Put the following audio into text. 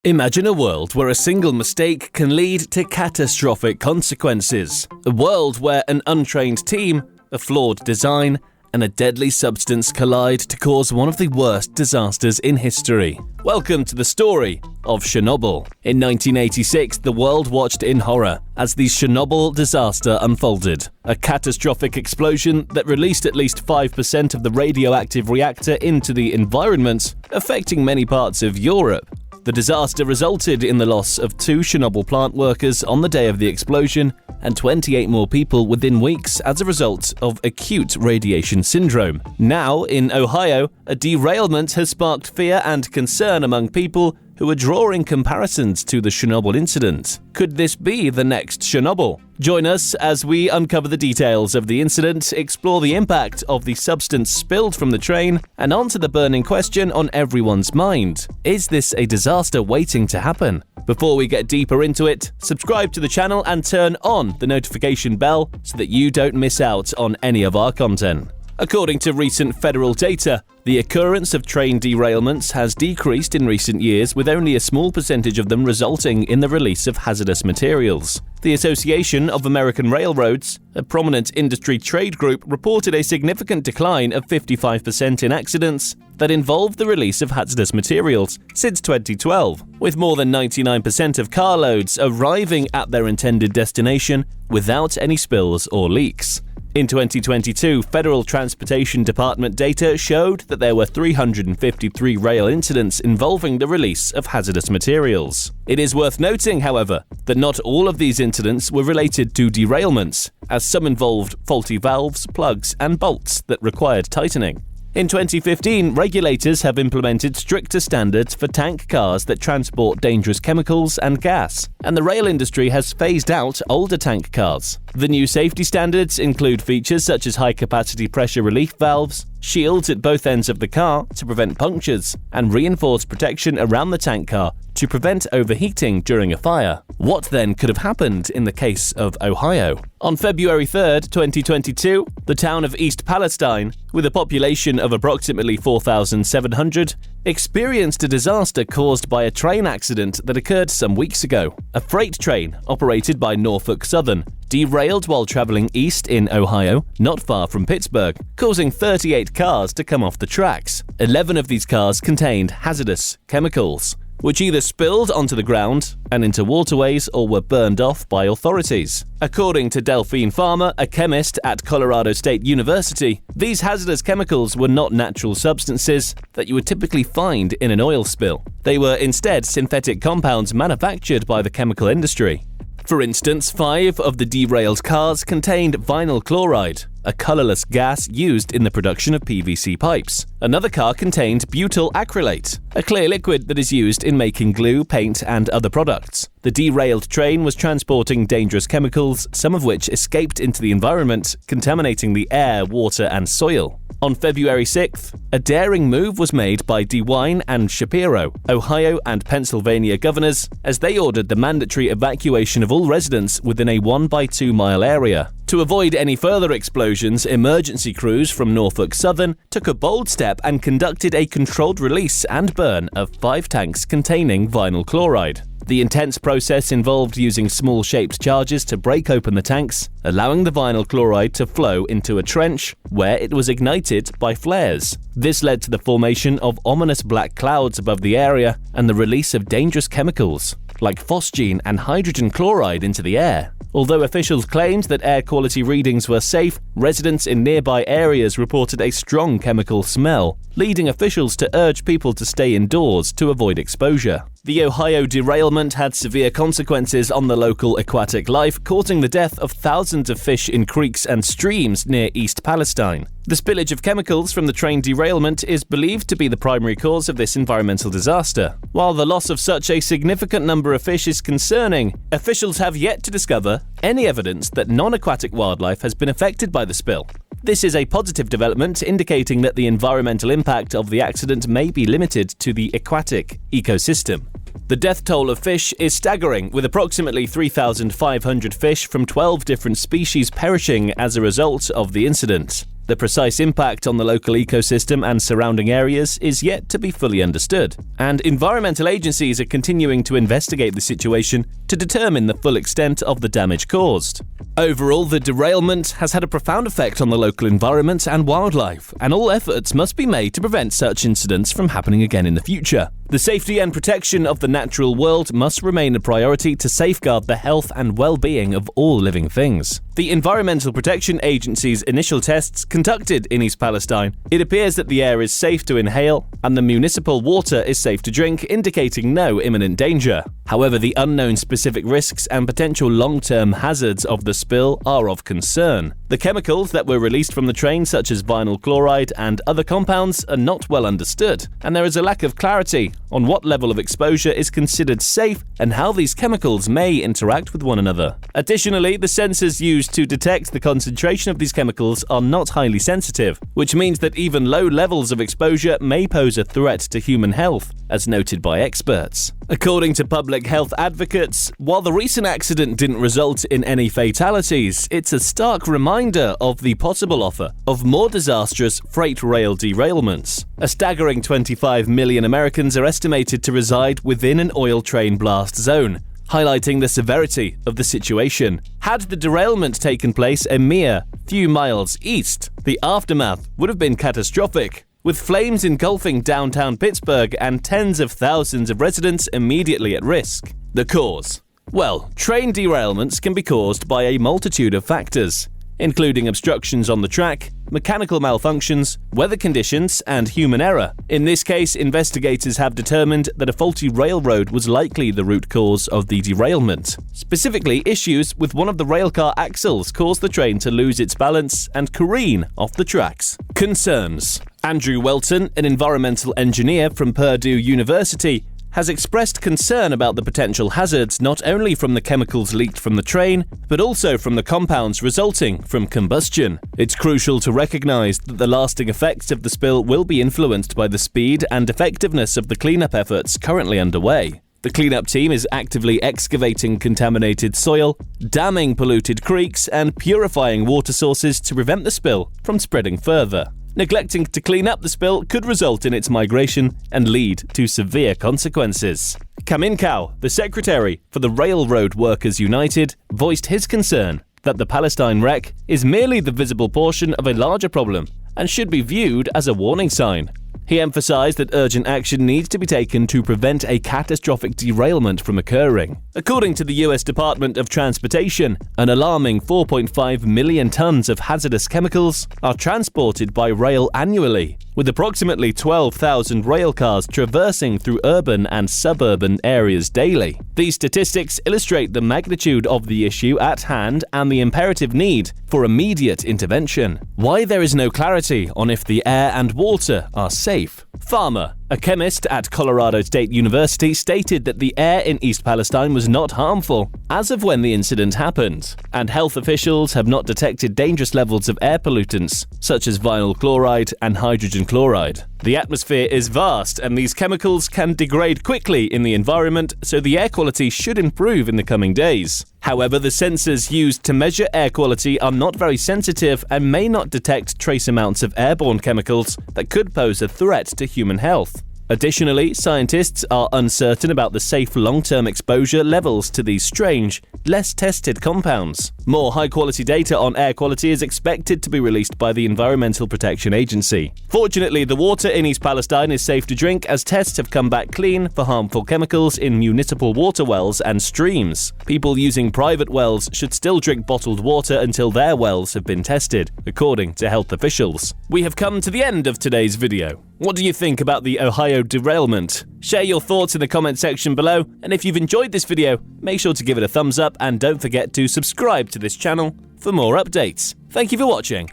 Imagine a world where a single mistake can lead to catastrophic consequences. A world where an untrained team, a flawed design, and a deadly substance collide to cause one of the worst disasters in history. Welcome to the story of Chernobyl. In 1986, the world watched in horror as the Chernobyl disaster unfolded. A catastrophic explosion that released at least 5% of the radioactive reactor into the environment, affecting many parts of Europe. The disaster resulted in the loss of 2 Chernobyl plant workers on the day of the explosion and 28 more people within weeks as a result of acute radiation syndrome. Now, in Ohio, a derailment has sparked fear and concern among people who are drawing comparisons to the Chernobyl incident. Could this be the next Chernobyl? Join us as we uncover the details of the incident, explore the impact of the substance spilled from the train, and answer the burning question on everyone's mind. Is this a disaster waiting to happen? Before we get deeper into it, subscribe to the channel and turn on the notification bell so that you don't miss out on any of our content. According to recent federal data, the occurrence of train derailments has decreased in recent years, with only a small percentage of them resulting in the release of hazardous materials. The Association of American Railroads, a prominent industry trade group, reported a significant decline of 55% in accidents that involved the release of hazardous materials since 2012, with more than 99% of carloads arriving at their intended destination without any spills or leaks. In 2022, Federal Transportation Department data showed that there were 353 rail incidents involving the release of hazardous materials. It is worth noting, however, that not all of these incidents were related to derailments, as some involved faulty valves, plugs, and bolts that required tightening. In 2015, regulators have implemented stricter standards for tank cars that transport dangerous chemicals and gas, and the rail industry has phased out older tank cars. The new safety standards include features such as high-capacity pressure relief valves, shields at both ends of the car to prevent punctures, and reinforced protection around the tank car to prevent overheating during a fire. What then could have happened in the case of Ohio? On February 3, 2022, the town of East Palestine, with a population of approximately 4,700, experienced a disaster caused by a train accident that occurred some weeks ago. A freight train, operated by Norfolk Southern, derailed while traveling east in Ohio, not far from Pittsburgh, causing 38 cars to come off the tracks. 11 of these cars contained hazardous chemicals, which either spilled onto the ground and into waterways or were burned off by authorities. According to Delphine Farmer, a chemist at Colorado State University, these hazardous chemicals were not natural substances that you would typically find in an oil spill. They were instead synthetic compounds manufactured by the chemical industry. For instance, 5 of the derailed cars contained vinyl chloride, a colorless gas used in the production of PVC pipes. Another car contained butyl acrylate, a clear liquid that is used in making glue, paint, and other products. The derailed train was transporting dangerous chemicals, some of which escaped into the environment, contaminating the air, water, and soil. On February 6th, a daring move was made by DeWine and Shapiro, Ohio and Pennsylvania governors, as they ordered the mandatory evacuation of all residents within a 1 by 2 mile area. To avoid any further explosions, emergency crews from Norfolk Southern took a bold step and conducted a controlled release and burn of 5 tanks containing vinyl chloride. The intense process involved using small-shaped charges to break open the tanks, allowing the vinyl chloride to flow into a trench where it was ignited by flares. This led to the formation of ominous black clouds above the area and the release of dangerous chemicals, like phosgene and hydrogen chloride, into the air. Although officials claimed that air quality readings were safe, residents in nearby areas reported a strong chemical smell, leading officials to urge people to stay indoors to avoid exposure. The Ohio derailment had severe consequences on the local aquatic life, causing the death of thousands of fish in creeks and streams near East Palestine. The spillage of chemicals from the train derailment is believed to be the primary cause of this environmental disaster. While the loss of such a significant number of fish is concerning, officials have yet to discover any evidence that non-aquatic wildlife has been affected by the spill. This is a positive development, indicating that the environmental impact of the accident may be limited to the aquatic ecosystem. The death toll of fish is staggering, with approximately 3,500 fish from 12 different species perishing as a result of the incident. The precise impact on the local ecosystem and surrounding areas is yet to be fully understood, and environmental agencies are continuing to investigate the situation to determine the full extent of the damage caused. Overall, the derailment has had a profound effect on the local environment and wildlife, and all efforts must be made to prevent such incidents from happening again in the future. The safety and protection of the natural world must remain a priority to safeguard the health and well-being of all living things. The Environmental Protection Agency's initial tests conducted in East Palestine, it appears that the air is safe to inhale and the municipal water is safe to drink, indicating no imminent danger. However, the unknown specific risks and potential long-term hazards of the spill are of concern. The chemicals that were released from the train, such as vinyl chloride and other compounds, are not well understood, and there is a lack of clarity on what level of exposure is considered safe and how these chemicals may interact with one another. Additionally, the sensors used to detect the concentration of these chemicals are not highly sensitive, which means that even low levels of exposure may pose a threat to human health, as noted by experts. According to public health advocates, while the recent accident didn't result in any fatalities, it's a stark reminder of the possible offer of more disastrous freight rail derailments. A staggering 25 million Americans are estimated to reside within an oil train blast zone, highlighting the severity of the situation. Had the derailment taken place a mere few miles east, the aftermath would have been catastrophic, with flames engulfing downtown Pittsburgh and tens of thousands of residents immediately at risk. The cause? Well, train derailments can be caused by a multitude of factors, including obstructions on the track, mechanical malfunctions, weather conditions, and human error. In this case, investigators have determined that a faulty railroad was likely the root cause of the derailment. Specifically, issues with one of the railcar axles caused the train to lose its balance and careen off the tracks. Concerns. Andrew Welton, an environmental engineer from Purdue University, has expressed concern about the potential hazards not only from the chemicals leaked from the train, but also from the compounds resulting from combustion. It's crucial to recognize that the lasting effects of the spill will be influenced by the speed and effectiveness of the cleanup efforts currently underway. The cleanup team is actively excavating contaminated soil, damming polluted creeks, and purifying water sources to prevent the spill from spreading further. Neglecting to clean up the spill could result in its migration and lead to severe consequences. Kaminkow, the secretary for the Railroad Workers United, voiced his concern that the Palestine wreck is merely the visible portion of a larger problem and should be viewed as a warning sign. He emphasized that urgent action needs to be taken to prevent a catastrophic derailment from occurring. According to the US Department of Transportation, an alarming 4.5 million tons of hazardous chemicals are transported by rail annually, with approximately 12,000 rail cars traversing through urban and suburban areas daily. These statistics illustrate the magnitude of the issue at hand and the imperative need for immediate intervention. Why there is no clarity on if the air and water are safe. Farmer, a chemist at Colorado State University, stated that the air in East Palestine was not harmful as of when the incident happened, and health officials have not detected dangerous levels of air pollutants such as vinyl chloride and hydrogen chloride. The atmosphere is vast, and these chemicals can degrade quickly in the environment, so the air quality should improve in the coming days. However, the sensors used to measure air quality are not very sensitive and may not detect trace amounts of airborne chemicals that could pose a threat to human health. Additionally, scientists are uncertain about the safe long-term exposure levels to these strange, less tested compounds. More high-quality data on air quality is expected to be released by the Environmental Protection Agency. Fortunately, the water in East Palestine is safe to drink, as tests have come back clean for harmful chemicals in municipal water wells and streams. People using private wells should still drink bottled water until their wells have been tested, according to health officials. We have come to the end of today's video. What do you think about the Ohio derailment? Share your thoughts in the comment section below, and if you've enjoyed this video, make sure to give it a thumbs up and don't forget to subscribe to this channel for more updates. Thank you for watching.